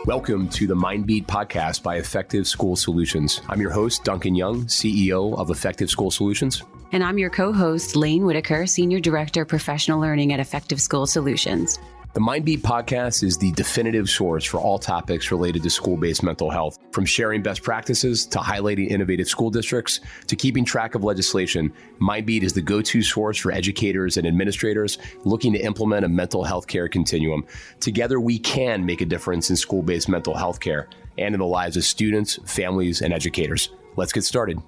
Welcome to the Mindbeat podcast by Effective School Solutions. I'm your host, Duncan Young, CEO of Effective School Solutions. And I'm your co-host, Laine Whitaker, Senior Director of Professional Learning at Effective School Solutions. The Mindbeat podcast is the definitive source for all topics related to school-based mental health, from sharing best practices to highlighting innovative school districts to keeping track of legislation. Mindbeat is the go-to source for educators and administrators looking to implement a mental health care continuum. Together, we can make a difference in school-based mental health care and in the lives of students, families, and educators. Let's get started.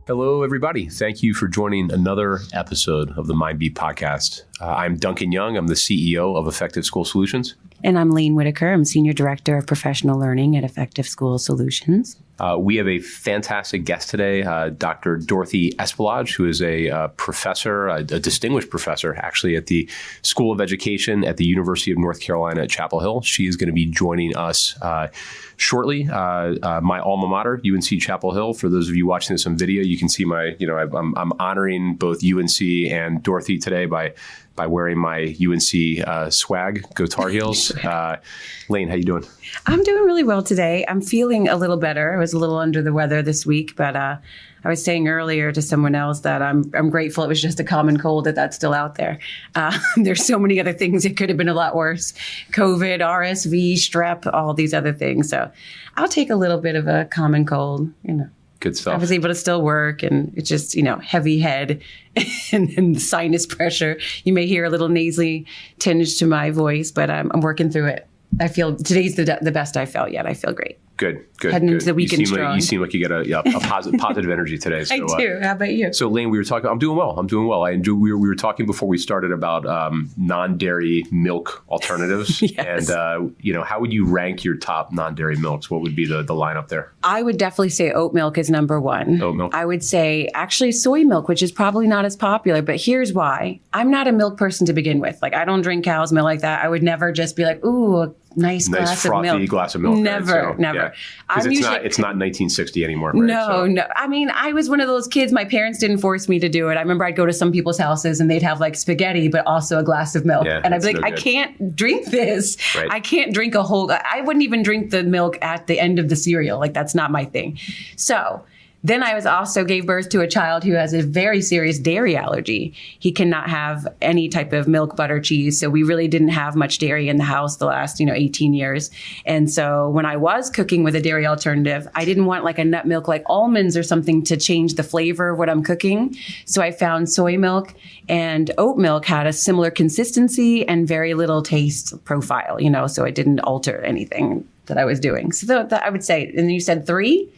Hello, everybody. Thank you for joining another episode of the Mindbeat podcast. I'm Duncan Young. I'm the CEO of Effective School Solutions. And I'm Laine Whitaker. I'm Senior Director of Professional Learning at Effective School Solutions. We have a fantastic guest today, Dr. Dorothy Espelage, who is a professor, a distinguished professor, actually, at the School of Education at the University of North Carolina at Chapel Hill. She is going to be joining us shortly. My alma mater, UNC Chapel Hill. For those of you watching this on video, you can see I'm honoring both UNC and Dorothy today by wearing my UNC swag, Go Tar Heels. Laine, how you doing? I'm doing really well today. I'm feeling a little better. I was a little under the weather this week, but I was saying earlier to someone else that I'm grateful it was just a common cold that's still out there. There's so many other things that could have been a lot worse. COVID, RSV, strep, all these other things. So I'll take a little bit of a common cold, Good stuff. I was able to still work, and it's just, heavy head and sinus pressure. You may hear a little nasally tinge to my voice, but I'm working through it. I feel today's the best I felt yet. I feel great. Good. Heading into the weekend strong. You seem like you get a positive energy today. So, I do. How about you? So, Laine, we were talking. I'm doing well. We were talking before we started about non-dairy milk alternatives. Yes. And how would you rank your top non-dairy milks? What would be the lineup there? I would definitely say oat milk is number one. Oat milk. I would say actually soy milk, which is probably not as popular. But here's why: I'm not a milk person to begin with. Like, I don't drink cow's milk like that. I would never just be like, ooh, a nice glass of milk. Frothy glass of milk. Never, right? never. Because it's not 1960 anymore. Right? No. I mean, I was one of those kids. My parents didn't force me to do it. I remember I'd go to some people's houses and they'd have like spaghetti, but also a glass of milk. Yeah, and I'd be like, I can't drink this. Right. I can't drink I wouldn't even drink the milk at the end of the cereal. Like, that's not my thing. So then I also gave birth to a child who has a very serious dairy allergy. He cannot have any type of milk, butter, cheese. So we really didn't have much dairy in the house the last, 18 years. And so when I was cooking with a dairy alternative, I didn't want like a nut milk like almonds or something to change the flavor of what I'm cooking. So I found soy milk, and oat milk had a similar consistency and very little taste profile, so it didn't alter anything that I was doing. So that I would say, and you said 3?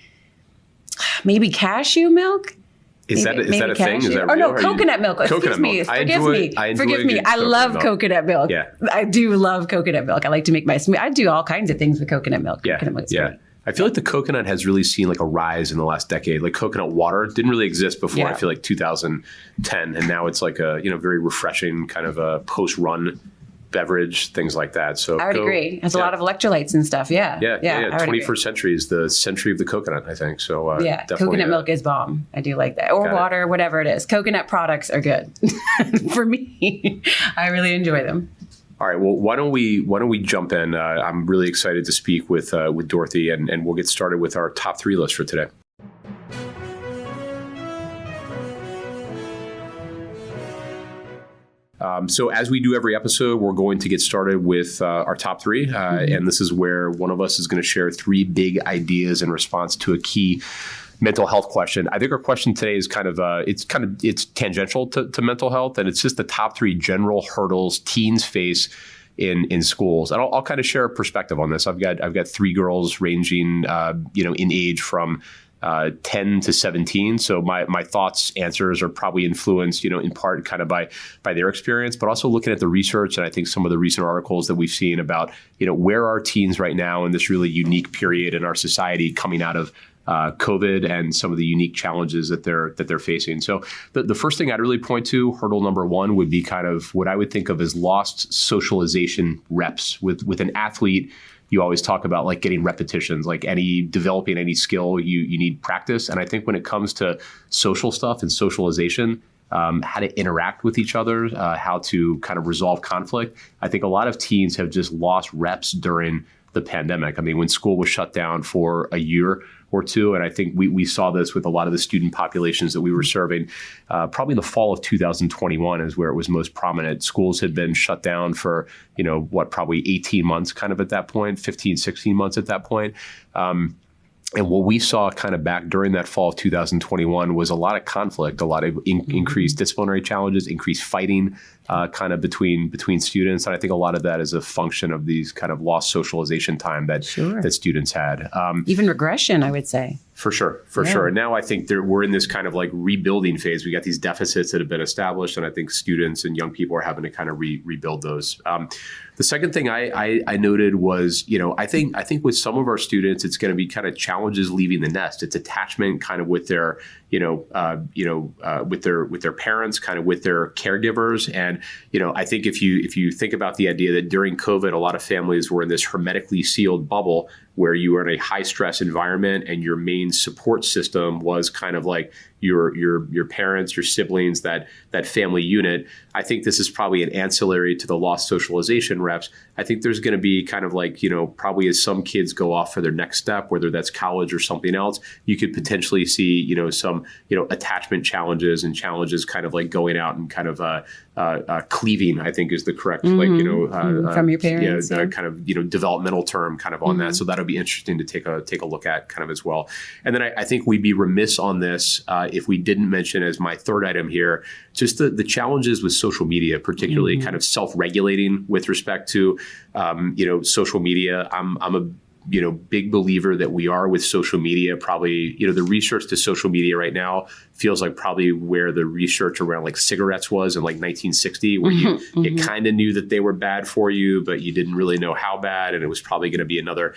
Maybe cashew milk? Is that a thing? Is that real? No, coconut milk. Coconut milk. Forgive me. I love coconut milk. Yeah. I do love coconut milk. I like to make my smoothie. I do all kinds of things with coconut milk. Yeah. Coconut milk is yeah. great. I feel like the coconut has really seen like a rise in the last decade. Like, coconut water didn't really exist before, I feel like 2010. And now it's like a, very refreshing kind of a post-run beverage, things like that. So I would agree. It has a lot of electrolytes and stuff. Yeah. 21st century is the century of the coconut, I think. So coconut milk is bomb. I do like that. Or water, whatever it is. Coconut products are good for me. I really enjoy them. All right. Well, why don't we jump in? I'm really excited to speak with Dorothy, and we'll get started with our top 3 list for today. So as we do every episode, we're going to get started with our top 3. And this is where one of us is going to share 3 big ideas in response to a key mental health question. I think our question today is it's tangential to mental health, and it's just the top 3 general hurdles teens face in schools. And I'll kind of share a perspective on this. I've got 3 girls ranging, in age from 10 to 17. So my thoughts, answers are probably influenced, in part kind of by their experience, but also looking at the research. And I think some of the recent articles that we've seen about, where are teens right now in this really unique period in our society coming out of COVID and some of the unique challenges that they're facing. So the first thing I'd really point to, hurdle number one, would be kind of what I would think of as lost socialization reps. With an athlete, you always talk about like getting repetitions, like developing any skill, you need practice. And I think when it comes to social stuff and socialization, how to interact with each other, how to kind of resolve conflict, I think a lot of teens have just lost reps during the pandemic. I mean, when school was shut down for a year or two, and I think we saw this with a lot of the student populations that we were serving, probably in the fall of 2021 is where it was most prominent. Schools had been shut down for, probably 18 months kind of at that point, 15, 16 months at that point. And what we saw kind of back during that fall of 2021 was a lot of conflict, a lot of increased disciplinary challenges, increased fighting kind of between students. And I think a lot of that is a function of these kind of lost socialization time that students had. Even regression, I would say. For sure. And now I think we're in this kind of like rebuilding phase. We got these deficits that have been established, and I think students and young people are having to kind of rebuild those. The second thing I noted was, I think with some of our students, it's going to be kind of challenges leaving the nest. It's attachment kind of with their, with their parents, kind of with their caregivers. And, I think if you think about the idea that during COVID, a lot of families were in this hermetically sealed bubble where you were in a high stress environment and your main support system was kind of like your parents, your siblings, that family unit. I think this is probably an ancillary to the lost socialization reps. I think there's going to be kind of like, probably as some kids go off for their next step, whether that's college or something else, you could potentially see, some, attachment challenges and challenges kind of like going out and kind of cleaving, I think is the correct, from your parents, kind of, developmental term kind of on that. So that'll be interesting to take a look at kind of as well. And then I think we'd be remiss on this if we didn't mention as my third item here, just the challenges with social media, particularly kind of self-regulating with respect to, social media. I'm a big believer that we are with social media. Probably, the research to social media right now feels like probably where the research around like cigarettes was in like 1960, where you kind of knew that they were bad for you, but you didn't really know how bad. And it was probably going to be another,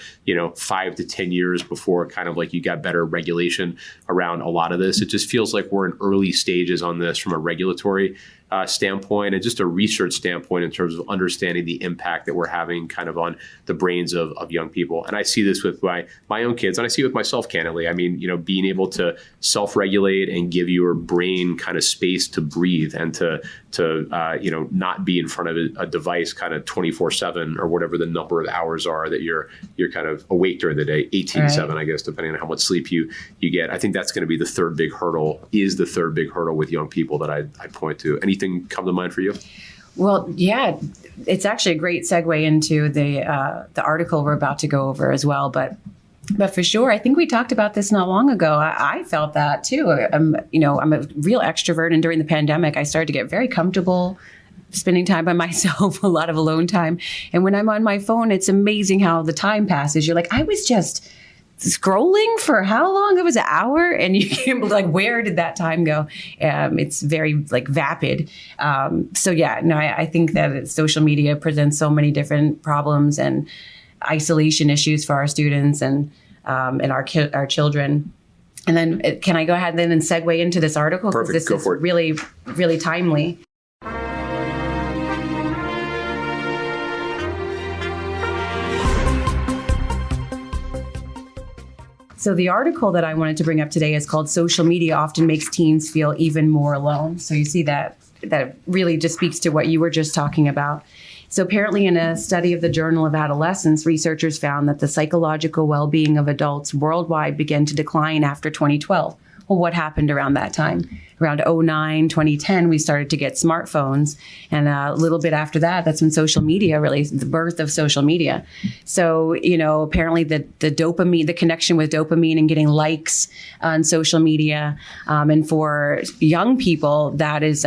5 to 10 years before kind of like you got better regulation around a lot of this. It just feels like we're in early stages on this from a regulatory standpoint and just a research standpoint in terms of understanding the impact that we're having kind of on the brains of young people. And I see this with my own kids, and I see it with myself, candidly. I mean, being able to self-regulate and give your brain kind of space to breathe and to not be in front of a device kind of 24/7 or whatever the number of hours are that you're kind of awake during the day, 18/7, I guess, depending on how much sleep you get. I think that's going to be the third big hurdle with young people that I point to. Anything come to mind for you? Well, yeah, it's actually a great segue into the article we're about to go over as well. But for sure, I think we talked about this not long ago. I felt that too. I'm a real extrovert, and during the pandemic, I started to get very comfortable spending time by myself, a lot of alone time. And when I'm on my phone, it's amazing how the time passes. You're like, I was just scrolling for how long? It was an hour, and you can't like, where did that time go? It's very like vapid. I think that social media presents so many different problems and isolation issues for our students and our children. And then can I go ahead then and segue into this article? Perfect. This Go is for it. really, really timely. So the article that I wanted to bring up today is called "Social Media Often Makes Teens Feel Even More Alone." So you see that really just speaks to what you were just talking about. So apparently in a study of the Journal of Adolescence, researchers found that the psychological well-being of adults worldwide began to decline after 2012. Well, what happened around that time? Around 2009, 2010, we started to get smartphones. And a little bit after that, that's when social media, really, the birth of social media. So, apparently the dopamine, the connection with dopamine and getting likes on social media. And for young people, that is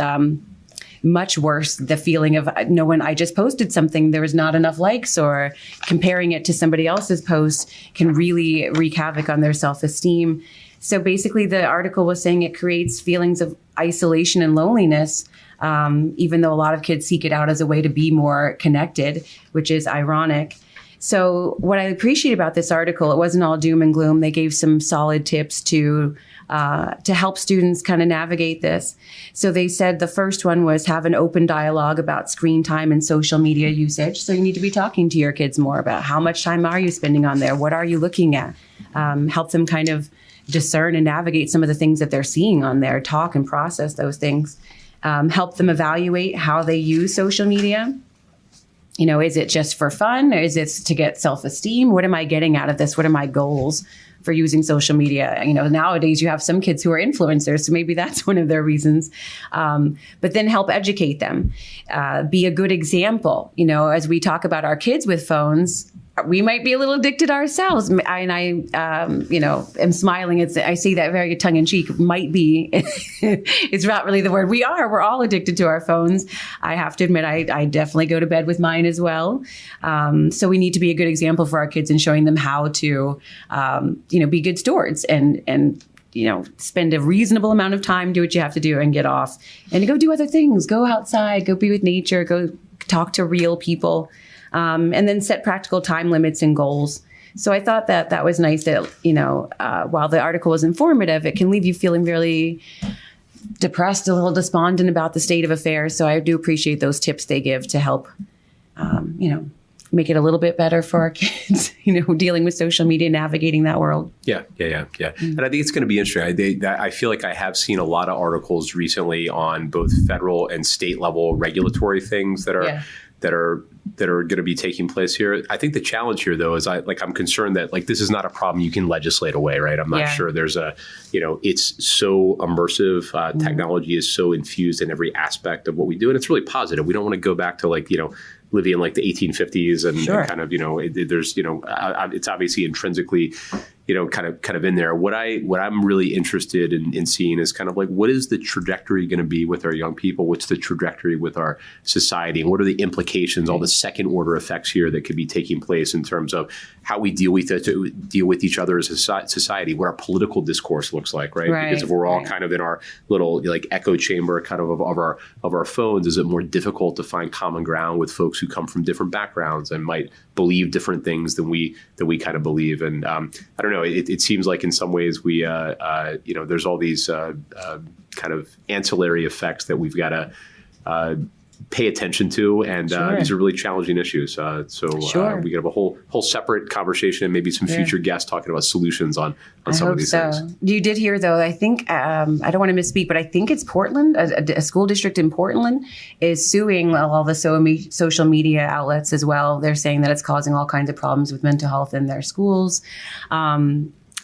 much worse. The feeling of when I just posted something, there was not enough likes, or comparing it to somebody else's post can really wreak havoc on their self-esteem. So basically, the article was saying it creates feelings of isolation and loneliness, even though a lot of kids seek it out as a way to be more connected, which is ironic. So what I appreciate about this article, it wasn't all doom and gloom. They gave some solid tips to help students kind of navigate this. So they said the first one was have an open dialogue about screen time and social media usage. So you need to be talking to your kids more about how much time are you spending on there? What are you looking at? Help them kind of discern and navigate some of the things that they're seeing on there, talk and process those things. Help them evaluate how they use social media. You know, is it just for fun? Or is it to get self-esteem? What am I getting out of this? What are my goals for using social media? You know, nowadays you have some kids who are influencers, so maybe that's one of their reasons. But then help educate them. Be a good example. You know, as we talk about our kids with phones, we might be a little addicted ourselves. And I you know, am smiling. I say that very tongue in cheek. Might be. It's not really the word. We're all addicted to our phones. I have to admit, I definitely go to bed with mine as well. So we need to be a good example for our kids and showing them how to, you know, be good stewards and you know, spend a reasonable amount of time, do what you have to do and get off and to go do other things. Go outside, go be with nature, go talk to real people. And then set practical time limits and goals. So I thought that was nice that, you know, while the article was informative, it can leave you feeling really depressed, a little despondent about the state of affairs. So I do appreciate those tips they give to help, you know, make it a little bit better for our kids, you know, dealing with social media, navigating that world. Yeah. And I think it's going to be interesting. I feel like I have seen a lot of articles recently on both federal and state level regulatory things that are going to be taking place here. I think the challenge here, though, is I'm concerned that this is not a problem you can legislate away, right? I'm not sure there's it's so immersive. Technology is so infused in every aspect of what we do, and it's really positive. We don't want to go back to living in the 1850s and kind of there's it's obviously intrinsically kind of in there. What I'm really interested in seeing is kind of what is the trajectory going to be with our young people? What's the trajectory with our society? And what are the implications, all the second order effects here that could be taking place in terms of how we deal with each other as a society, what our political discourse looks like, right? Because if we're all kind of in our little echo chamber kind of our phones, is it more difficult to find common ground with folks who come from different backgrounds and might believe different things than we kind of believe? And I don't know. It seems like in some ways we, there's all these kind of ancillary effects that we've got to pay attention to, and these are really challenging issues. So we could have a whole separate conversation and maybe some future guests talking about solutions on some of these things. You did hear, though, I think, I don't want to misspeak, but I think it's Portland, a school district in Portland is suing all the social media outlets as well. They're saying that it's causing all kinds of problems with mental health in their schools.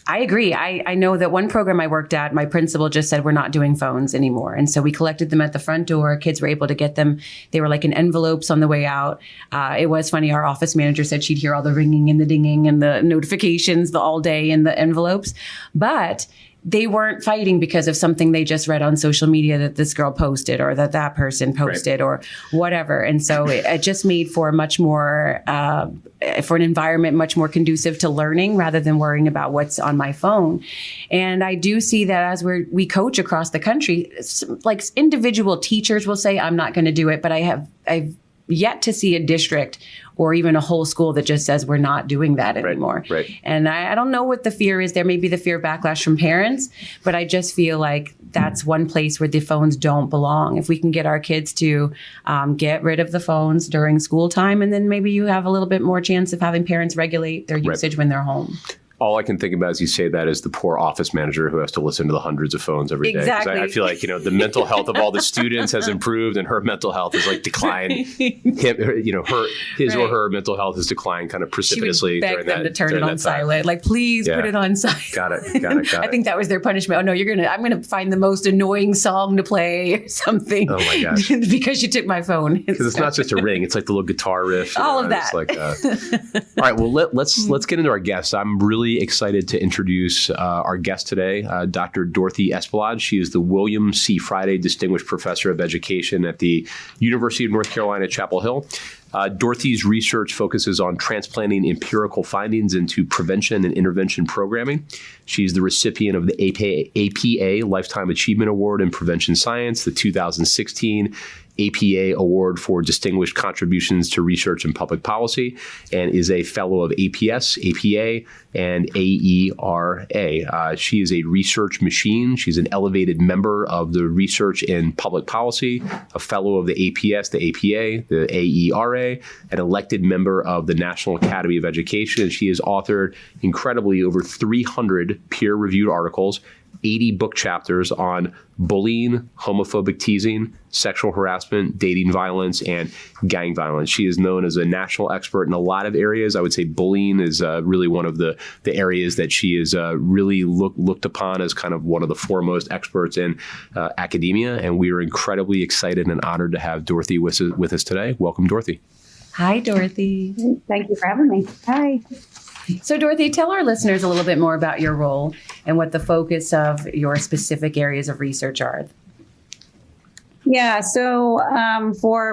I agree. I know that one program I worked at, my principal just said, we're not doing phones anymore. And so we collected them at the front door. Kids were able to get them. They were in envelopes on the way out. It was funny. Our office manager said she'd hear all the ringing and the dinging and the notifications all day in the envelopes. But they weren't fighting because of something they just read on social media that this girl posted or that person posted or whatever. And so it just made for a much more, for an environment much more conducive to learning rather than worrying about what's on my phone. And I do see that as we coach across the country, individual teachers will say, I'm not going to do it, but I've yet to see a district or even a whole school that just says we're not doing that anymore. Right. And I don't know what the fear is. There may be the fear of backlash from parents, but I just feel like that's one place where the phones don't belong. If we can get our kids to get rid of the phones during school time, and then maybe you have a little bit more chance of having parents regulate their usage when they're home. All I can think about as you say that is the poor office manager who has to listen to the hundreds of phones every day. Exactly. I feel like, the mental health of all the students has improved and her mental health has declined. His or her mental health has declined kind of precipitously. She would beg them to turn it on silent. Please put it on silent. Got it. I think that was their punishment. Oh no, I'm going to find the most annoying song to play or something. Oh my gosh. Because you took my phone. Because it's not just a ring. It's the little guitar riff. All of that. All right. Well, let's get into our guests. I'm really excited to introduce our guest today, Dr. Dorothy Espelage. She is the William C. Friday Distinguished Professor of Education at the University of North Carolina, Chapel Hill. Dorothy's research focuses on transplanting empirical findings into prevention and intervention programming. She's the recipient of the APA Lifetime Achievement Award in Prevention Science, the 2016 APA Award for Distinguished Contributions to Research and Public Policy, and is a fellow of APS, APA, and AERA. She is a research machine. She's an elevated member of the Research in Public Policy, a fellow of the APS, the APA, the AERA, an elected member of the National Academy of Education. And she has authored incredibly over 300 peer-reviewed articles, 80 book chapters on bullying, homophobic teasing, sexual harassment, dating violence, and gang violence. She is known as a national expert in a lot of areas. I would say bullying is really one of the areas that she is really looked upon as kind of one of the foremost experts in academia. And we are incredibly excited and honored to have Dorothy with us today. Welcome, Dorothy. Hi, Dorothy. Thank you for having me. Hi. So, Dorothy, tell our listeners a little bit more about your role and what the focus of your specific areas of research are. Yeah, so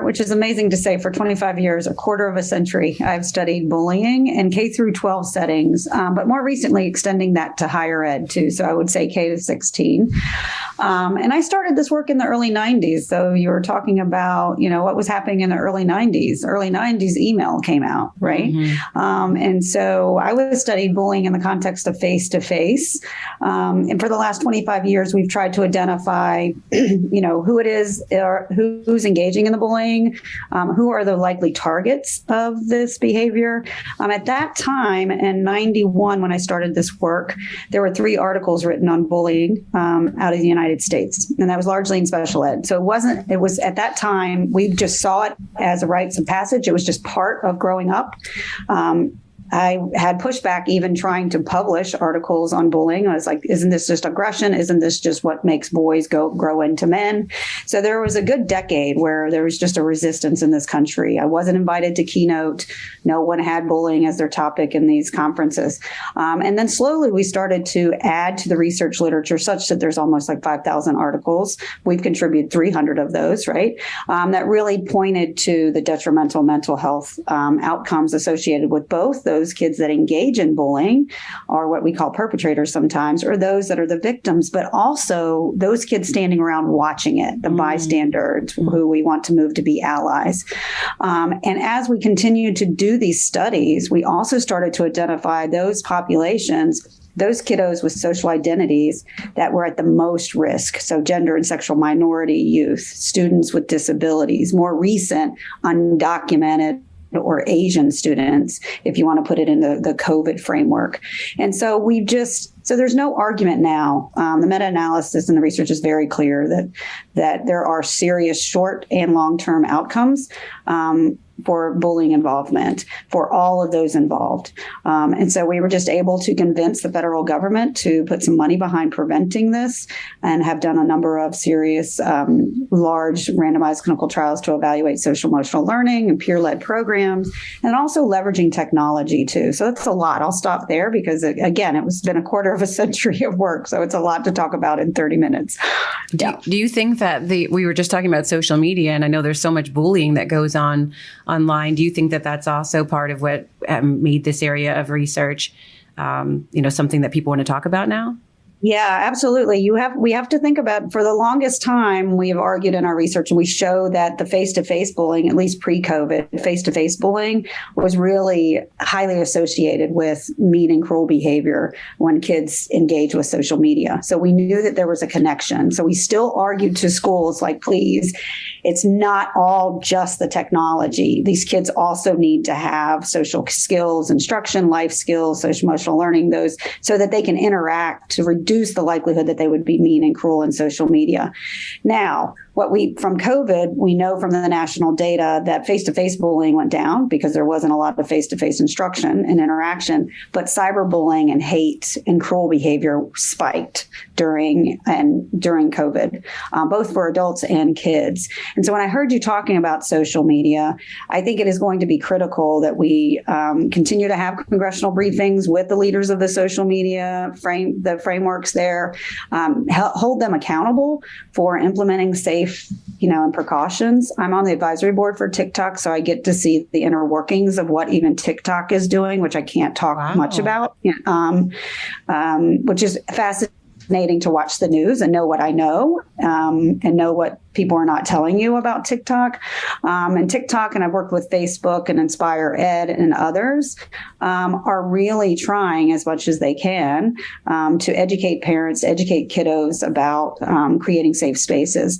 which is amazing to say, for 25 years, a quarter of a century, I've studied bullying in K through 12 settings, but more recently extending that to higher ed too. So I would say K to 16. And I started this work in the early 90s. So you were talking about, what was happening in the early 90s. Early 90s email came out, right? Mm-hmm. And so I was studying bullying in the context of face-to-face. And for the last 25 years, we've tried to identify, who it is, who's engaging in the bullying, who are the likely targets of this behavior. At that time, in 91, when I started this work, there were 3 articles written on bullying out of the United States, and that was largely in special ed. So it was at that time, we just saw it as a rites of passage. It was just part of growing up. I had pushback even trying to publish articles on bullying. I was like, isn't this just aggression? Isn't this just what makes boys grow into men? So there was a good decade where there was just a resistance in this country. I wasn't invited to keynote. No one had bullying as their topic in these conferences. And then slowly we started to add to the research literature such that there's almost like 5,000 articles. We've contributed 300 of those, right? That really pointed to the detrimental mental health outcomes associated with both those kids that engage in bullying, or what we call perpetrators sometimes, or those that are the victims, but also those kids standing around watching it, the bystanders who we want to move to be allies. And as we continued to do these studies, we also started to identify those populations, those kiddos with social identities that were at the most risk. So gender and sexual minority youth, students with disabilities, more recent, undocumented, or Asian students, if you want to put it in the COVID framework. And so so there's no argument now. The meta-analysis and the research is very clear that there are serious short and long-term outcomes for bullying involvement for all of those involved. And so we were just able to convince the federal government to put some money behind preventing this, and have done a number of serious, large randomized clinical trials to evaluate social emotional learning and peer-led programs, and also leveraging technology too. So that's a lot. I'll stop there because, again, it's been a quarter of a century of work. So it's a lot to talk about in 30 minutes. Do you think that we were just talking about social media, and I know there's so much bullying that goes on online. Do you think that that's also part of what made this area of research, something that people want to talk about now? Yeah, absolutely. We have to think about, for the longest time, we have argued in our research, and we show that the face-to-face bullying, at least pre-COVID, face-to-face bullying was really highly associated with mean and cruel behavior when kids engage with social media. So we knew that there was a connection. So we still argued to schools like, please, it's not all just the technology. These kids also need to have social skills, instruction, life skills, social emotional learning, those, so that they can interact to reduce the likelihood that they would be mean and cruel in social media. Now, from COVID, we know from the national data that face-to-face bullying went down because there wasn't a lot of face-to-face instruction and interaction, but cyberbullying and hate and cruel behavior spiked during COVID, both for adults and kids. And so when I heard you talking about social media, I think it is going to be critical that we continue to have congressional briefings with the leaders of the social media the frameworks there, hold them accountable for implementing safe, and precautions. I'm on the advisory board for TikTok, so I get to see the inner workings of what even TikTok is doing, which I can't talk much about, which is fascinating fascinating to watch the news and know what I know, and know what people are not telling you about TikTok. And TikTok, and I've worked with Facebook and Inspire Ed and others, are really trying as much as they can to educate parents, educate kiddos about creating safe spaces.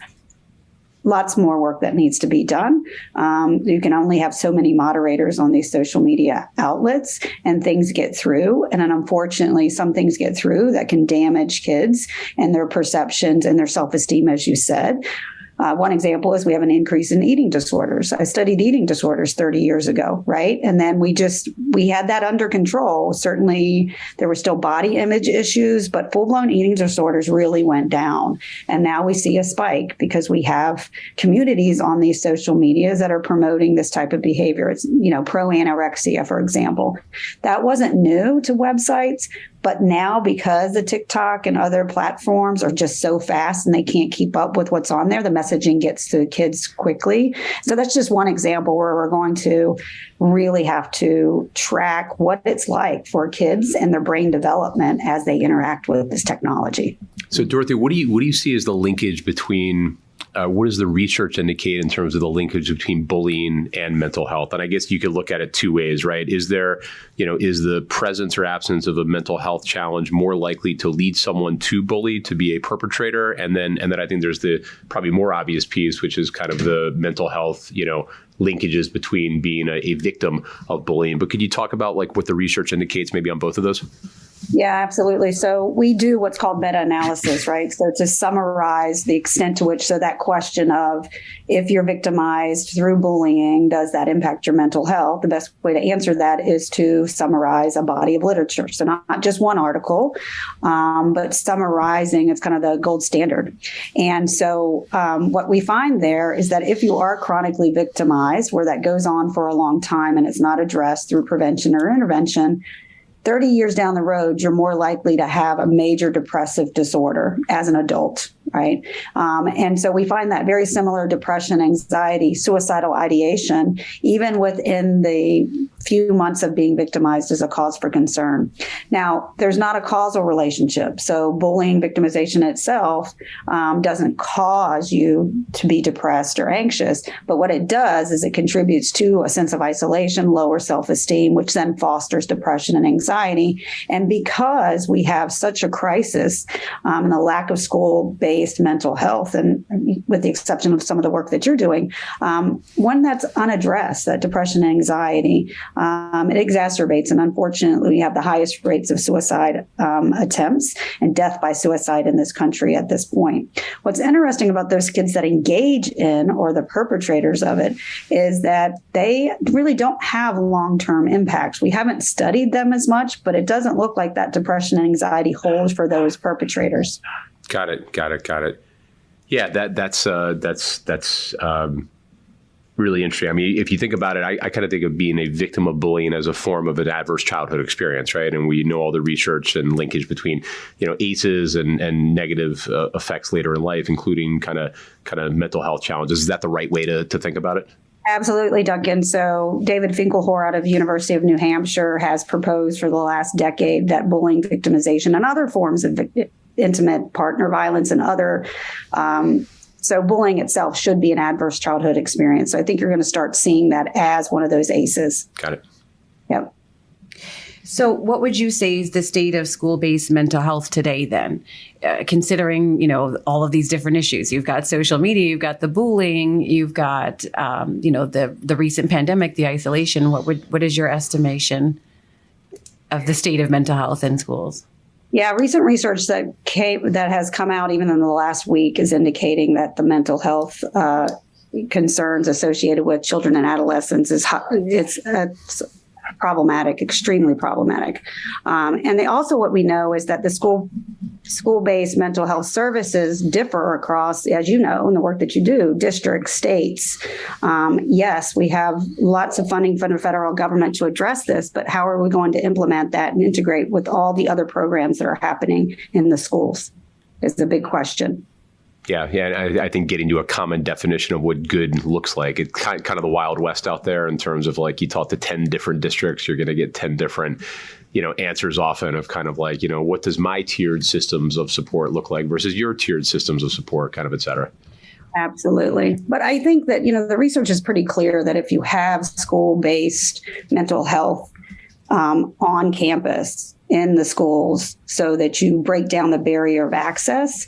Lots more work that needs to be done. You can only have so many moderators on these social media outlets, and things get through. And then unfortunately, some things get through that can damage kids and their perceptions and their self-esteem, as you said. One example is we have an increase in eating disorders. I studied eating disorders 30 years ago, right? And then we had that under control. Certainly, there were still body image issues, but full-blown eating disorders really went down. And now we see a spike because we have communities on these social medias that are promoting this type of behavior. It's, pro-anorexia, for example. That wasn't new to websites. But now, because the TikTok and other platforms are just so fast and they can't keep up with what's on there, the messaging gets to kids quickly. So that's just one example where we're going to really have to track what it's like for kids and their brain development as they interact with this technology. So, Dorothy, what do you see as the linkage between what does the research indicate in terms of the linkage between bullying and mental health? And I guess you could look at it two ways, right? Is there, is the presence or absence of a mental health challenge more likely to lead someone to bully, to be a perpetrator? And then I think there's the probably more obvious piece, which is kind of the mental health, linkages between being a victim of bullying. But could you talk about like what the research indicates maybe on both of those? Yeah, absolutely. So we do what's called meta-analysis, right? So to summarize the extent to which, so that question of if you're victimized through bullying, does that impact your mental health? The best way to answer that is to summarize a body of literature. So not just one article, but summarizing, it's kind of the gold standard. And so what we find there is that if you are chronically victimized, where that goes on for a long time and it's not addressed through prevention or intervention, 30 years down the road, you're more likely to have a major depressive disorder as an adult, right? And so we find that very similar depression, anxiety, suicidal ideation, even within the few months of being victimized, is a cause for concern. Now, there's not a causal relationship. So bullying, victimization itself doesn't cause you to be depressed or anxious. But what it does is it contributes to a sense of isolation, lower self-esteem, which then fosters depression and anxiety. And because we have such a crisis and the lack of school-based mental health, and with the exception of some of the work that you're doing, one that's unaddressed, that depression and anxiety, it exacerbates. And unfortunately, we have the highest rates of suicide attempts and death by suicide in this country at this point. What's interesting about those kids that engage in, or the perpetrators of it, is that they really don't have long-term impacts. We haven't studied them as much, but it doesn't look like that depression and anxiety holds for those perpetrators. Got it. Yeah, that's really interesting. I mean, if you think about it, I kind of think of being a victim of bullying as a form of an adverse childhood experience, right? And we know all the research and linkage between, ACEs and negative effects later in life, including kind of mental health challenges. Is that the right way to think about it? Absolutely, Duncan. So David Finkelhor out of the University of New Hampshire has proposed for the last decade that bullying, victimization, and other forms of intimate partner violence and other so bullying itself should be an adverse childhood experience. So I think you're going to start seeing that as one of those ACEs. Got it. Yep. So what would you say is the state of school-based mental health today then, considering, all of these different issues? You've got social media, you've got the bullying, you've got, the recent pandemic, the isolation. What is your estimation of the state of mental health in schools? Yeah, recent research that has come out even in the last week is indicating that the mental health concerns associated with children and adolescents it's problematic, extremely problematic. And what we know is that the school-based mental health services differ across, as you know, in the work that you do, districts, states. Yes, we have lots of funding from the federal government to address this, but how are we going to implement that and integrate with all the other programs that are happening in the schools is the big question. Yeah. I think getting to a common definition of what good looks like, it's kind of the Wild West out there in terms of like you talk to 10 different districts, you're going to get 10 different, answers often of kind of like, what does my tiered systems of support look like versus your tiered systems of support, kind of, et cetera. Absolutely. But I think that, the research is pretty clear that if you have school-based mental health on campus in the schools so that you break down the barrier of access,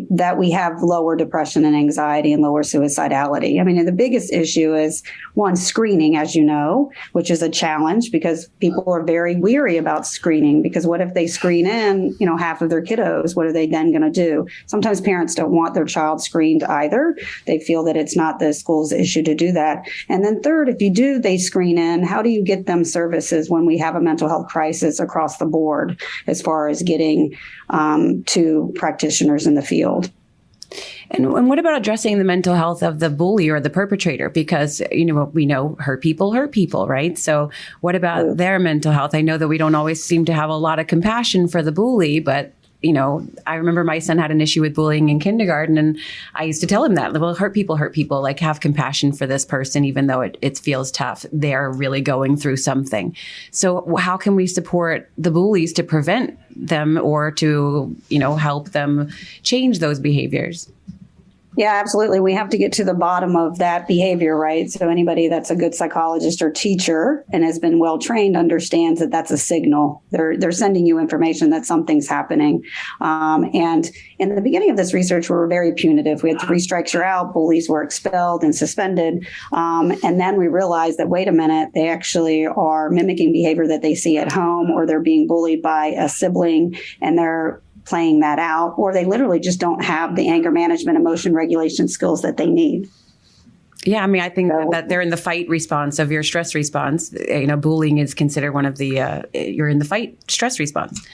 that we have lower depression and anxiety and lower suicidality. I mean, the biggest issue is one, screening, as you know, which is a challenge because people are very weary about screening, because what if they screen in, half of their kiddos? What are they then going to do? Sometimes parents don't want their child screened either. They feel that it's not the school's issue to do that. And then third, if they screen in, how do you get them services when we have a mental health crisis across the board as far as getting to practitioners in the field? And what about addressing the mental health of the bully or the perpetrator? Because, we know hurt people, right? So what about their mental health? I know that we don't always seem to have a lot of compassion for the bully, but I remember my son had an issue with bullying in kindergarten, and I used to tell him that, well, hurt people, like have compassion for this person, even though it feels tough. They're really going through something. So how can we support the bullies to prevent them or to, help them change those behaviors? Yeah, absolutely. We have to get to the bottom of that behavior, right? So anybody that's a good psychologist or teacher and has been well trained understands that that's a signal. They're sending you information that something's happening. And in the beginning of this research, we were very punitive. We had 3 strikes, you're out. Bullies were expelled and suspended. And then we realized that, wait a minute, they actually are mimicking behavior that they see at home, or they're being bullied by a sibling and they're playing that out, or they literally just don't have the anger management, emotion regulation skills that they need. Yeah, I mean, I think that they're in the fight response of your stress response. Bullying is considered one of the, you're in the fight stress response.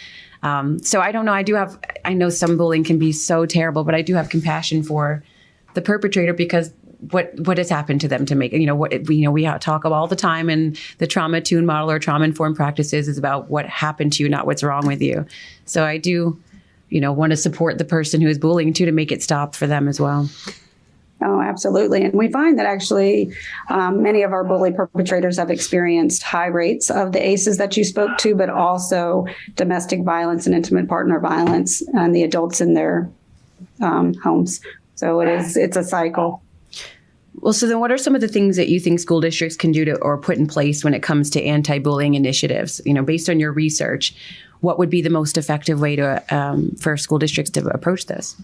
So I don't know. I know some bullying can be so terrible, but I do have compassion for the perpetrator, because what has happened to them to make, we talk about all the time, and the trauma tune model or trauma informed practices is about what happened to you, not what's wrong with you. So I do, want to support the person who is bullying to make it stop for them as well. Oh, absolutely. And we find that actually many of our bully perpetrators have experienced high rates of the ACEs that you spoke to, but also domestic violence and intimate partner violence and the adults in their homes. So it's a cycle. Well, so then what are some of the things that you think school districts can do or put in place when it comes to anti-bullying initiatives? Based on your research, what would be the most effective way for school districts to approach this?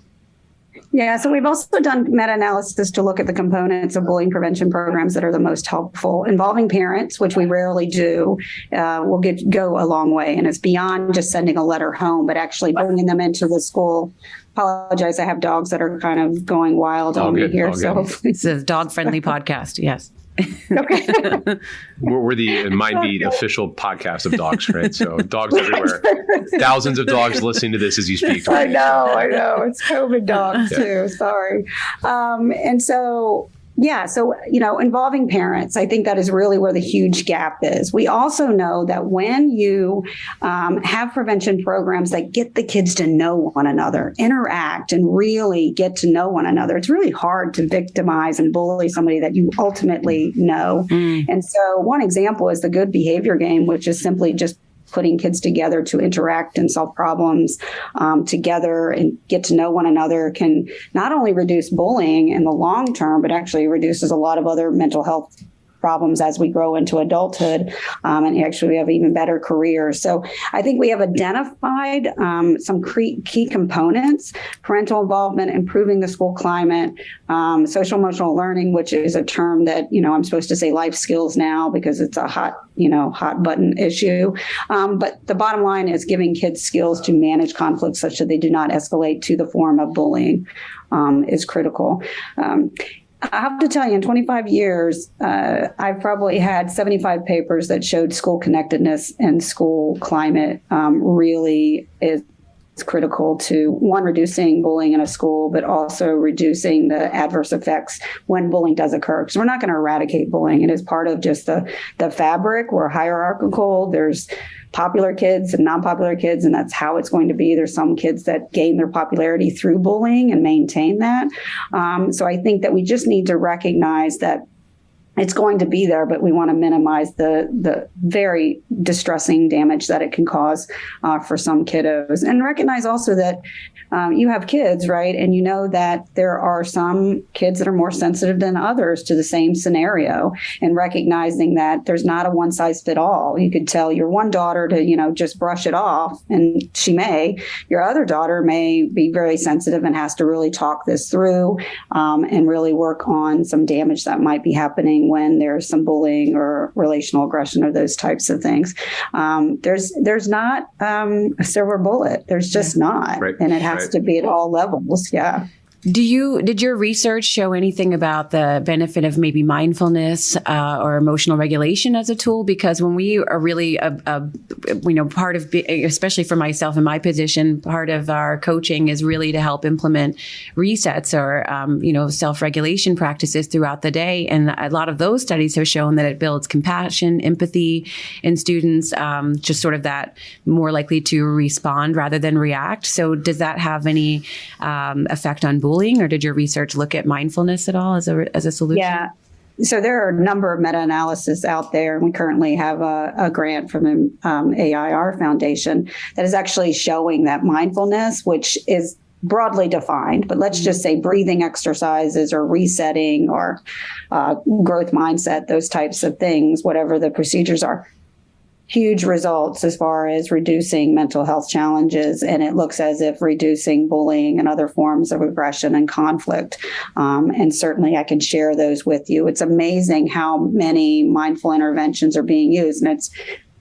Yeah, so we've also done meta-analysis to look at the components of bullying prevention programs that are the most helpful. Involving parents, which we rarely do, will go a long way. And it's beyond just sending a letter home, but actually bringing them into the school. Apologize, I have dogs that are kind of going wild on me here. So it's a dog-friendly podcast, yes. Okay. We're the Mindbeat official podcast of dogs, right? So dogs everywhere. Thousands of dogs listening to this as you speak. I know. It's COVID dogs too. Sorry. And so, involving parents, I think that is really where the huge gap is. We also know that when you have prevention programs that get the kids to know one another, interact, and really get to know one another, it's really hard to victimize and bully somebody that you ultimately know. And so one example is the good behavior game, which is simply just putting kids together to interact and solve problems together and get to know one another can not only reduce bullying in the long term, but actually reduces a lot of other mental health problems as we grow into adulthood, and actually we have even better careers. So I think we have identified some key components: parental involvement, improving the school climate, social emotional learning, which is a term that, I'm supposed to say life skills now because it's a hot button issue. But the bottom line is giving kids skills to manage conflicts such that they do not escalate to the form of bullying is critical. I have to tell you, in 25 years, I've probably had 75 papers that showed school connectedness and school climate really is critical to, one, reducing bullying in a school, but also reducing the adverse effects when bullying does occur. Because we're not going to eradicate bullying. It is part of just the fabric. We're hierarchical. There's popular kids and non-popular kids, and that's how it's going to be. There's some kids that gain their popularity through bullying and maintain that. So I think that we just need to recognize that it's going to be there, but we want to minimize the very distressing damage that it can cause for some kiddos. And recognize also that you have kids, right? And you know that there are some kids that are more sensitive than others to the same scenario, and recognizing that there's not a one size fit all. You could tell your one daughter to, just brush it off, and she may. Your other daughter may be very sensitive and has to really talk this through and really work on some damage that might be happening when there's some bullying or relational aggression or those types of things. There's not a silver bullet. There's just not. Right. And it has to be at all levels. Yeah. Did your research show anything about the benefit of maybe mindfulness or emotional regulation as a tool? Because when we are really, part of, especially for myself in my position, part of our coaching is really to help implement resets or, self-regulation practices throughout the day. And a lot of those studies have shown that it builds compassion, empathy in students, just sort of that more likely to respond rather than react. So does that have any effect on bullying? Or did your research look at mindfulness at all as a solution? Yeah. So there are a number of meta-analysis out there. We currently have a grant from the AIR Foundation that is actually showing that mindfulness, which is broadly defined, but let's just say breathing exercises or resetting or growth mindset, those types of things, whatever the procedures are, huge results as far as reducing mental health challenges. And it looks as if reducing bullying and other forms of aggression and conflict. And certainly I can share those with you. It's amazing how many mindful interventions are being used. And it's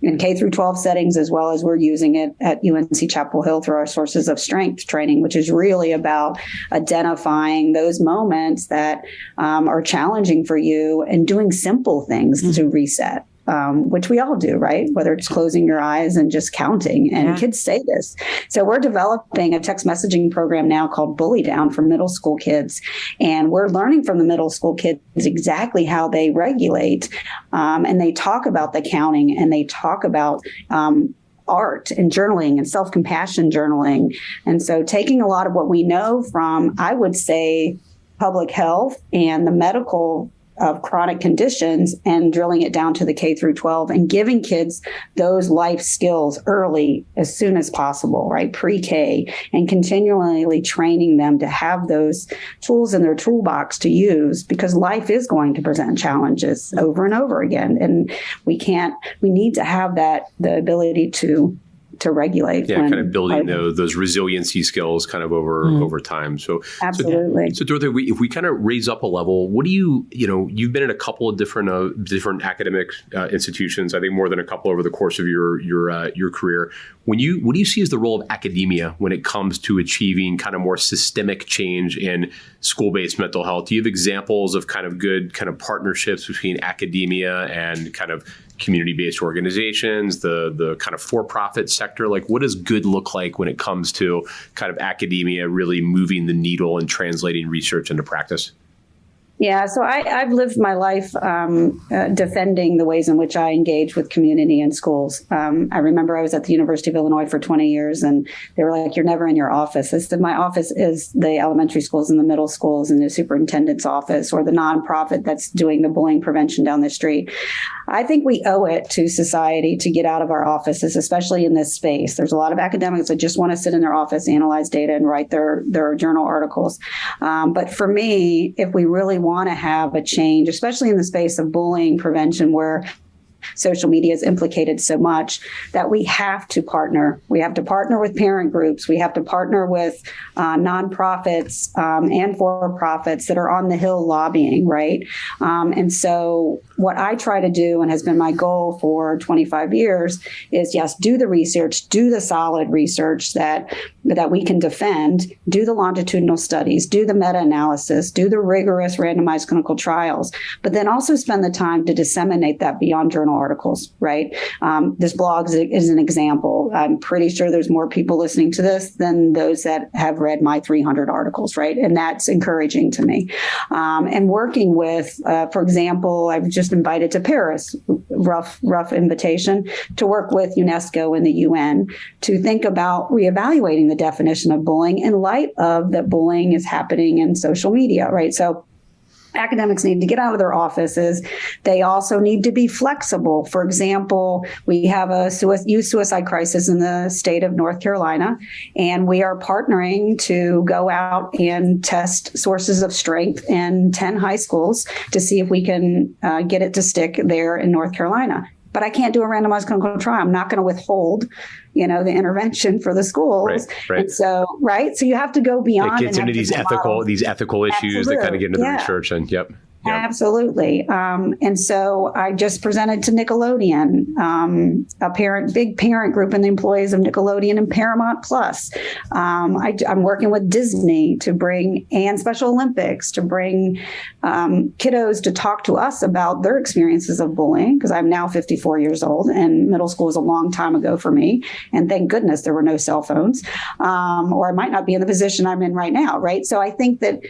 in K through 12 settings, as well as we're using it at UNC Chapel Hill through our Sources of Strength training, which is really about identifying those moments that are challenging for you and doing simple things to reset. Which we all do, right? Whether it's closing your eyes and just counting. And kids say this. So we're developing a text messaging program now called Bully Down for middle school kids. And we're learning from the middle school kids exactly how they regulate. And they talk about the counting, and they talk about art and journaling and self-compassion journaling. And so taking a lot of what we know from, I would say, public health and the medical of chronic conditions and drilling it down to the K through 12 and giving kids those life skills early as soon as possible, right? Pre-K, and continually training them to have those tools in their toolbox to use, because life is going to present challenges over and over again. And we need to have the ability to regulate. Yeah, kind of building those resiliency skills kind of over time. So absolutely. So Dorothy, if we kind of raise up a level, what do you've been in a couple of different academic institutions, I think more than a couple over the course of your career. What do you see as the role of academia when it comes to achieving kind of more systemic change in school-based mental health? Do you have examples of kind of good kind of partnerships between academia and kind of community-based organizations, the kind of for-profit sector? Like, what does good look like when it comes to kind of academia really moving the needle and translating research into practice? Yeah, so I've lived my life defending the ways in which I engage with community and schools. I remember I was at the University of Illinois for 20 years, and they were like, "You're never in your office." I said, "My office is the elementary schools and the middle schools and the superintendent's office, or the nonprofit that's doing the bullying prevention down the street." I think we owe it to society to get out of our offices, especially in this space. There's a lot of academics that just want to sit in their office, analyze data, and write their journal articles. But for me, if we really want to have a change, especially in the space of bullying prevention, where social media is implicated so much, that we have to partner. We have to partner with parent groups. We have to partner with nonprofits and for-profits that are on the Hill lobbying, right? And so what I try to do, and has been my goal for 25 years, is yes, do the research, do the solid research that we can defend, do the longitudinal studies, do the meta-analysis, do the rigorous randomized clinical trials, but then also spend the time to disseminate that beyond journal articles, right? This blog is an example. I'm pretty sure there's more people listening to this than those that have read my 300 articles, right? And that's encouraging to me. And working with, for example, I was just invited to Paris, rough invitation, to work with UNESCO and the UN to think about reevaluating the definition of bullying in light of that bullying is happening in social media, right? So academics need to get out of their offices. They also need to be flexible. For example, we have a youth suicide crisis in the state of North Carolina, and we are partnering to go out and test sources of strength in 10 high schools to see if we can get it to stick there in North Carolina. But I can't do a randomized clinical trial. I'm not going to withhold, the intervention for the schools. Right. And so, So you have to go beyond. It gets into these ethical issues that kind of get into the research. And yep. Absolutely. And so I just presented to Nickelodeon, big parent group and the employees of Nickelodeon and Paramount Plus. I'm working with Disney to bring, and Special Olympics to bring kiddos to talk to us about their experiences of bullying, because I'm now 54 years old and middle school was a long time ago for me. And thank goodness there were no cell phones, or I might not be in the position I'm in right now. Right. So I think that,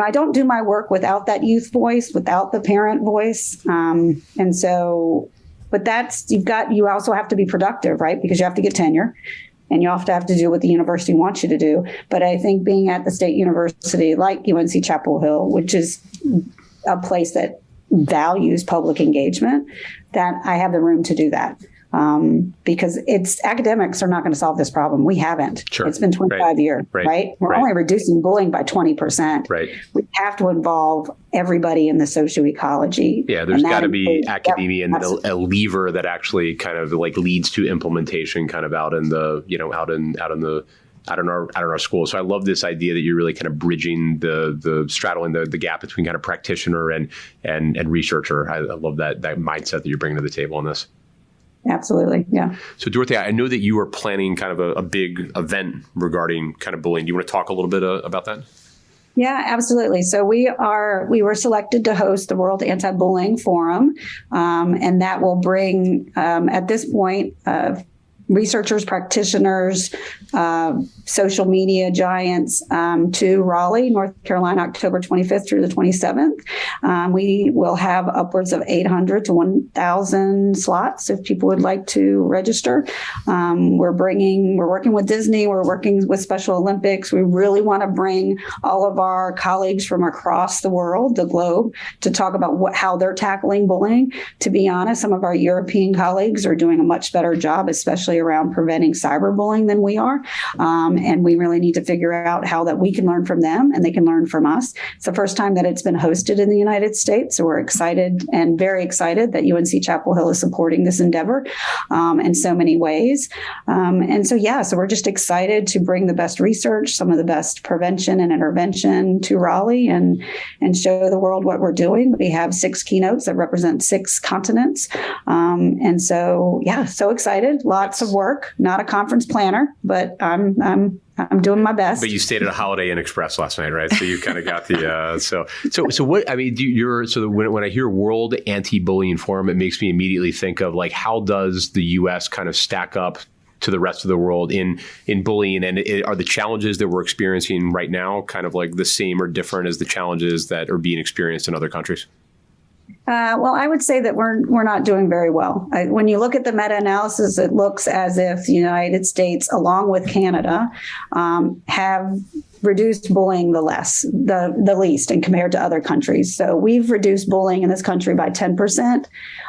I don't do my work without that youth voice, without the parent voice. And so, but you also have to be productive, right? Because you have to get tenure and you have to do what the university wants you to do. But I think being at the state university like UNC Chapel Hill, which is a place that values public engagement, that I have the room to do that. Because academics are not going to solve this problem. We haven't. Sure. It's been 25 years, right? We're only reducing bullying by 20%. Right. We have to involve everybody in the socioecology. Yeah, there's got to be academia and a lever that actually kind of like leads to implementation kind of out in the, out in our schools. So I love this idea that you're really kind of bridging the straddling the gap between kind of practitioner and researcher. I love that mindset that you're bringing to the table on this. Absolutely. Yeah. So Dorothy, I know that you are planning kind of a big event regarding kind of bullying. Do you want to talk a little bit about that? Yeah, absolutely. So we were selected to host the World Anti-Bullying Forum, and that will bring, at this point, researchers, practitioners, social media giants to Raleigh, North Carolina, October 25th through the 27th. We will have upwards of 800 to 1,000 slots if people would like to register. We're working with Disney. We're working with Special Olympics. We really want to bring all of our colleagues from across the world, the globe, to talk about how they're tackling bullying. To be honest, some of our European colleagues are doing a much better job, especially around preventing cyberbullying than we are. And we really need to figure out how that we can learn from them and they can learn from us. It's the first time that it's been hosted in the United States. So we're excited and very excited that UNC Chapel Hill is supporting this endeavor in so many ways. So we're just excited to bring the best research, some of the best prevention and intervention to Raleigh and show the world what we're doing. We have 6 keynotes that represent 6 continents. So excited. Lots of work, not a conference planner, but I'm doing my best. But you stayed at a Holiday Inn Express last night, right? So you kind of got the so what I mean. When I hear World Anti-Bullying Forum, it makes me immediately think of like how does the U.S. kind of stack up to the rest of the world in bullying, and are the challenges that we're experiencing right now kind of like the same or different as the challenges that are being experienced in other countries? Well, I would say that we're not doing very well. When you look at the meta-analysis, it looks as if the United States, along with Canada, have reduced bullying the least and compared to other countries. So we've reduced bullying in this country by 10%.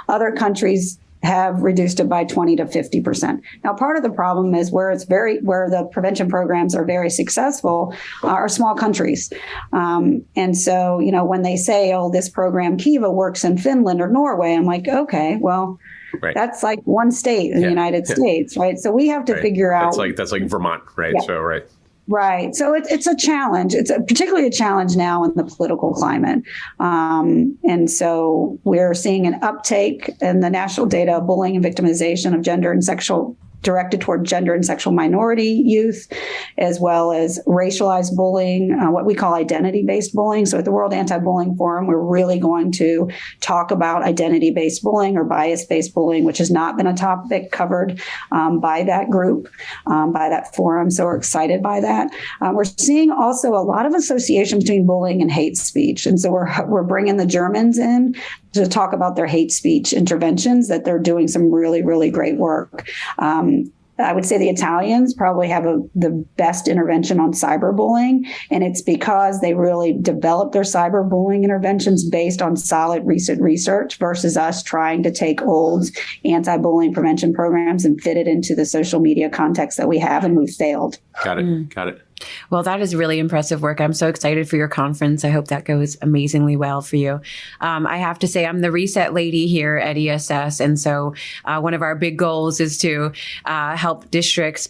Other countries have reduced it by 20 to 50%. Now, part of the problem is where the prevention programs are very successful are small countries. And so, when they say, oh, this program Kiva works in Finland or Norway, I'm like, okay, well, right. That's like one state in the United States, right? So we have to figure out. That's like Vermont, right? Yeah. So, right. Right. So it's a challenge. It's particularly a challenge now in the political climate. And so we're seeing an uptake in the national data of bullying and victimization of directed toward gender and sexual minority youth, as well as racialized bullying, what we call identity-based bullying. So at the World Anti-Bullying Forum, we're really going to talk about identity-based bullying or bias-based bullying, which has not been a topic covered by that group, by that forum. So we're excited by that. We're seeing also a lot of association between bullying and hate speech. And so we're bringing the Germans in to talk about their hate speech interventions, that they're doing some really, really great work. I would say the Italians probably have the best intervention on cyberbullying, and it's because they really developed their cyberbullying interventions based on solid recent research versus us trying to take old anti-bullying prevention programs and fit it into the social media context that we have, and we've failed. Got it. Got it. Well, that is really impressive work. I'm so excited for your conference. I hope that goes amazingly well for you. I have to say, I'm the reset lady here at ESS. And so one of our big goals is to help districts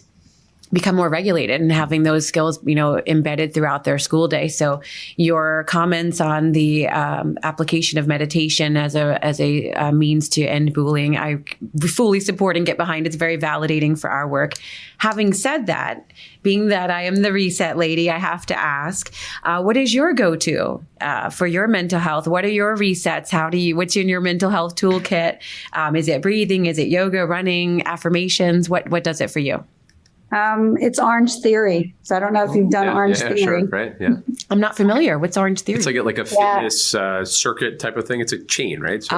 become more regulated and having those skills, embedded throughout their school day. So your comments on the application of meditation as a means to end bullying, I fully support and get behind. It's very validating for our work. Having said that, being that I am the reset lady, I have to ask, what is your go-to for your mental health? What are your resets? What's in your mental health toolkit? Is it breathing? Is it yoga, running, affirmations? What does it for you? It's Orange Theory. So I don't know if you've done Orange Theory. Sure, right? Yeah. I'm not familiar. What's Orange Theory? It's like a fitness circuit type of thing. It's a chain, right? So,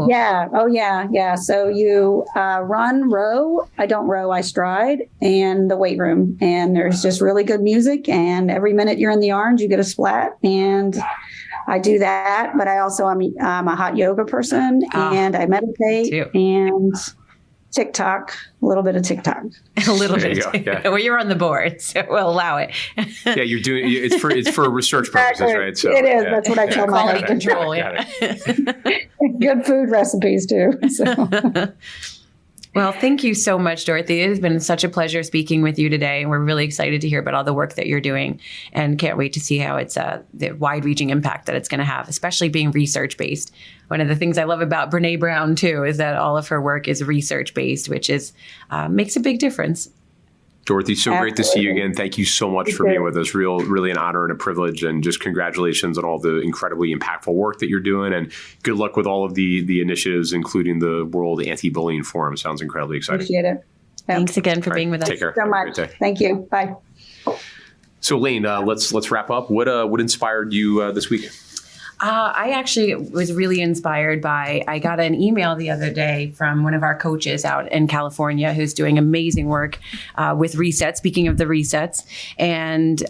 Yeah. Oh, yeah. Yeah. So you run, row. I don't row, I stride, and the weight room. And there's just really good music. And every minute you're in the orange, you get a splat. And I do that. But I also, I'm a hot yoga person, and I meditate and TikTok, a little bit of TikTok. A little bit. Well, you're on the board, so we'll allow it. Yeah, you're doing it's for research purposes, right? So it is. That's what I tell my quality control. Yeah. Good food recipes too. So. Well, thank you so much, Dorothy. It has been such a pleasure speaking with you today. And we're really excited to hear about all the work that you're doing and can't wait to see how it's the wide-reaching impact that it's going to have, especially being research-based. One of the things I love about Brene Brown, too, is that all of her work is research-based, which is makes a big difference. Dorothy, so great to see you again. Thank you so much for being with us. Really an honor and a privilege, and just congratulations on all the incredibly impactful work that you're doing, and good luck with all of the initiatives, including the World Anti-Bullying Forum. Sounds incredibly exciting. Appreciate it. Thanks again for being with us. Take care. So much. Thank you. Bye. So, Laine, let's wrap up. What inspired you this week? I actually was really inspired by, I got an email the other day from one of our coaches out in California who's doing amazing work with resets, speaking of the resets. And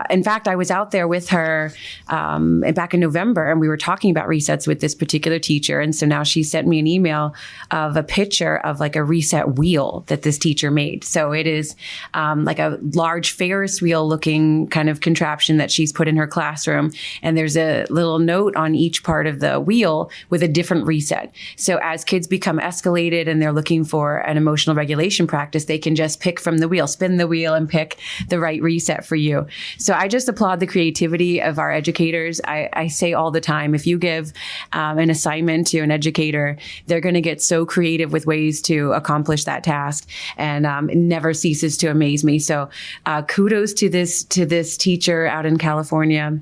in fact, I was out there with her back in November, and we were talking about resets with this particular teacher. And so now she sent me an email of a picture of like a reset wheel that this teacher made. So it is like a large Ferris wheel looking kind of contraption that she's put in her classroom. And there's a little note on each part of the wheel with a different reset. So as kids become escalated and they're looking for an emotional regulation practice, they can just pick from the wheel, spin the wheel, and pick the right reset for you. So I just applaud the creativity of our educators. I say all the time, if you give an assignment to an educator, they're going to get so creative with ways to accomplish that task, and it never ceases to amaze me. So kudos to this teacher out in California.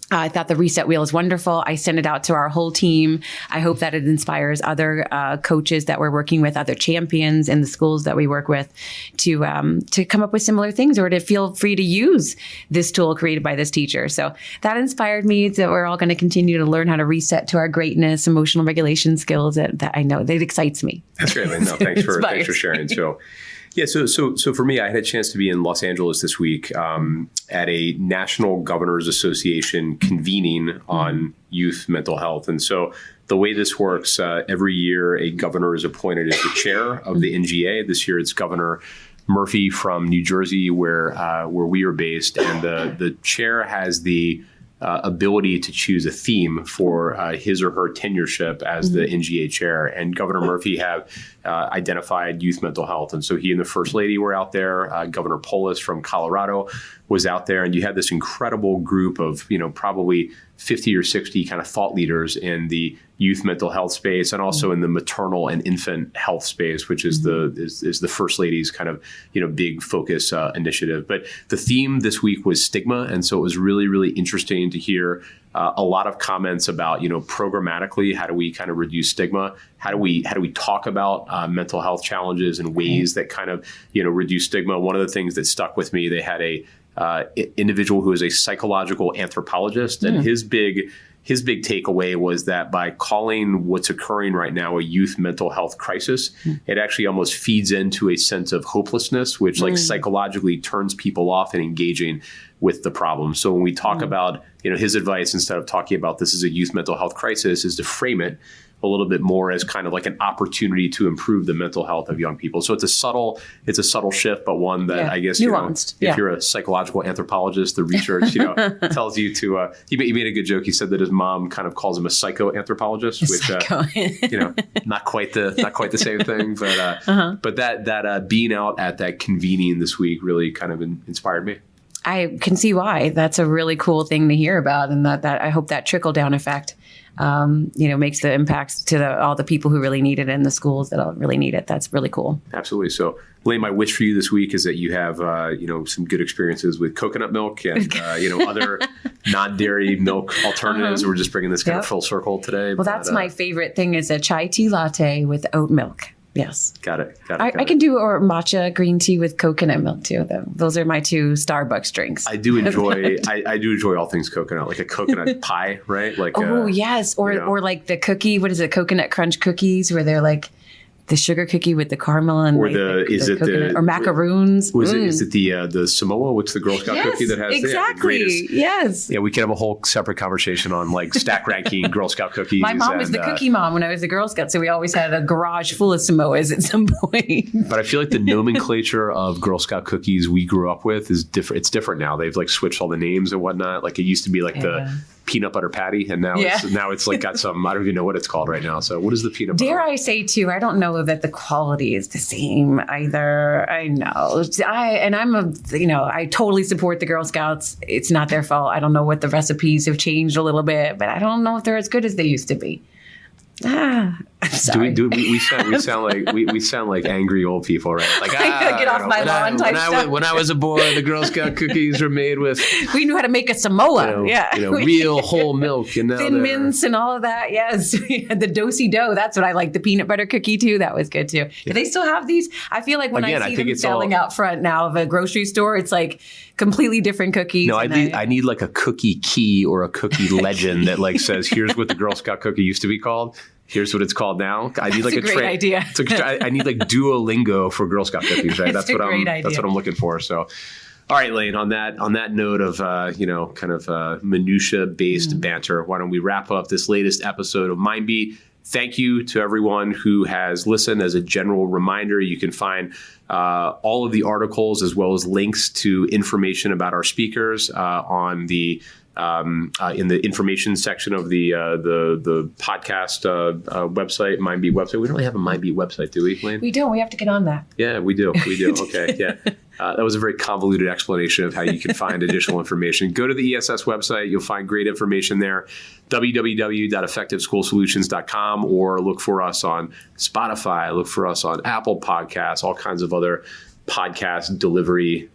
I thought the reset wheel is wonderful. I sent it out to our whole team. I hope that it inspires other coaches that we're working with, other champions in the schools that we work with, to come up with similar things or to feel free to use this tool created by this teacher. So that inspired me that we're all going to continue to learn how to reset to our greatness, emotional regulation skills. That I know that excites me. That's great. No, thanks for sharing. So. Yeah, so for me, I had a chance to be in Los Angeles this week at a National Governors Association convening on youth mental health. And so the way this works, every year a governor is appointed as the chair of the NGA. This year it's Governor Murphy from New Jersey, where we are based, and the chair has the ability to choose a theme for his or her tenureship as the NGA chair. And Governor Murphy have identified youth mental health. And so he and the First Lady were out there. Governor Polis from Colorado was out there. And you had this incredible group of, probably 50 or 60 kind of thought leaders in the youth mental health space and also in the maternal and infant health space, which is the First Lady's kind of, big focus initiative. But the theme this week was stigma. And so it was really, really interesting to hear a lot of comments about, programmatically, how do we kind of reduce stigma? How do we talk about mental health challenges and ways that kind of, reduce stigma? One of the things that stuck with me, they had a individual who is a psychological anthropologist, and his big takeaway was that by calling what's occurring right now a youth mental health crisis, it actually almost feeds into a sense of hopelessness, which psychologically turns people off and engaging with the problem. So when we talk about, his advice, instead of talking about this as a youth mental health crisis, is to frame it a little bit more as kind of like an opportunity to improve the mental health of young people. So it's a subtle shift, but one that I guess, nuanced. If you're a psychological anthropologist, the research, tells you to, he made a good joke. He said that his mom kind of calls him a psychoanthropologist, which, not quite the same thing, but that being out at that convening this week really kind of inspired me. I can see why. That's a really cool thing to hear about. And that I hope that trickle down effect, makes the impacts to all the people who really need it in the schools that don't really need it. That's really cool. Absolutely. So, Laine, my wish for you this week is that you have, some good experiences with coconut milk and, other non-dairy milk alternatives. We're just bringing this kind of full circle today. Well, that's my favorite thing is a chai tea latte with oat milk. Yes. Got it. I can do or matcha green tea with coconut milk too, though. Those are my two Starbucks drinks. I do enjoy I do enjoy all things coconut, like a coconut pie, right? Like yes. Or like the cookie, what is it, coconut crunch cookies where they're like the sugar cookie with the caramel and or the macaroons. Is it the Samoa? What's the Girl Scout cookie that has exactly? Yes. Yeah, we could have a whole separate conversation on like stack ranking Girl Scout cookies. My mom was the cookie mom when I was a Girl Scout, so we always had a garage full of Samoas at some point. But I feel like the nomenclature of Girl Scout cookies we grew up with is different. It's different now. They've like switched all the names and whatnot. Like it used to be like the peanut butter patty, and now it's like got some, I don't even know what it's called right now. So what is the peanut butter? Dare I say too, I don't know that the quality is the same either. I know. I totally support the Girl Scouts. It's not their fault. I don't know what the recipes have changed a little bit, but I don't know if they're as good as they used to be. I'm sorry. We sound like angry old people, right? Like get off my lawn type stuff. When I was a boy, the Girl Scout cookies were made with. We knew how to make a Samoa. Real whole milk and thin mints and all of that. Yes, we had the do-si dough. That's what I like. The peanut butter cookie too. That was good too. Do they still have these? I feel like when I see them selling out front now of a grocery store, it's like completely different cookies. No, I need like a cookie key or a cookie legend that like says, here's what the Girl Scout cookie used to be called. Here's what it's called now. I need a great idea. I need like Duolingo for Girl Scout cookies, right? That's what I'm looking for. So, all right, Laine, on that note of minutia based banter, why don't we wrap up this latest episode of Mindbeat? Thank you to everyone who has listened. As a general reminder, you can find all of the articles as well as links to information about our speakers on the in the information section of the podcast website, Mindbeat website. We don't really have a Mindbeat website, do we, Laine? We don't. We have to get on that. Yeah, we do. Okay, yeah. That was a very convoluted explanation of how you can find additional information. Go to the ESS website. You'll find great information there, www.effectiveschoolsolutions.com, or look for us on Spotify, look for us on Apple Podcasts, all kinds of other podcast delivery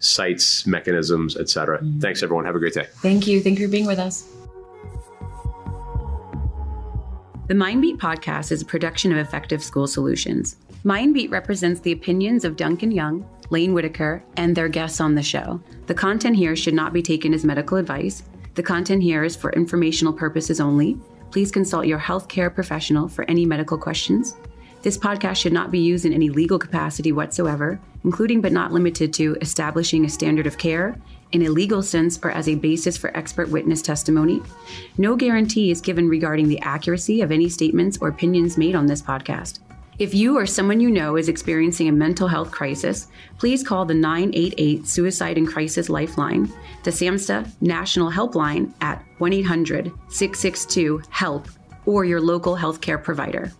sites, mechanisms, etc. Thanks, everyone. Have a great day. Thank you. Thank you for being with us. The Mindbeat podcast is a production of Effective School Solutions. Mindbeat represents the opinions of Duncan Young, Laine Whitaker, and their guests on the show. The content here should not be taken as medical advice. The content here is for informational purposes only. Please consult your healthcare professional for any medical questions. This podcast should not be used in any legal capacity whatsoever, including but not limited to establishing a standard of care, in a legal sense or as a basis for expert witness testimony. No guarantee is given regarding the accuracy of any statements or opinions made on this podcast. If you or someone you know is experiencing a mental health crisis, please call the 988 Suicide and Crisis Lifeline, the SAMHSA National Helpline at 1-800-662-HELP, or your local healthcare provider.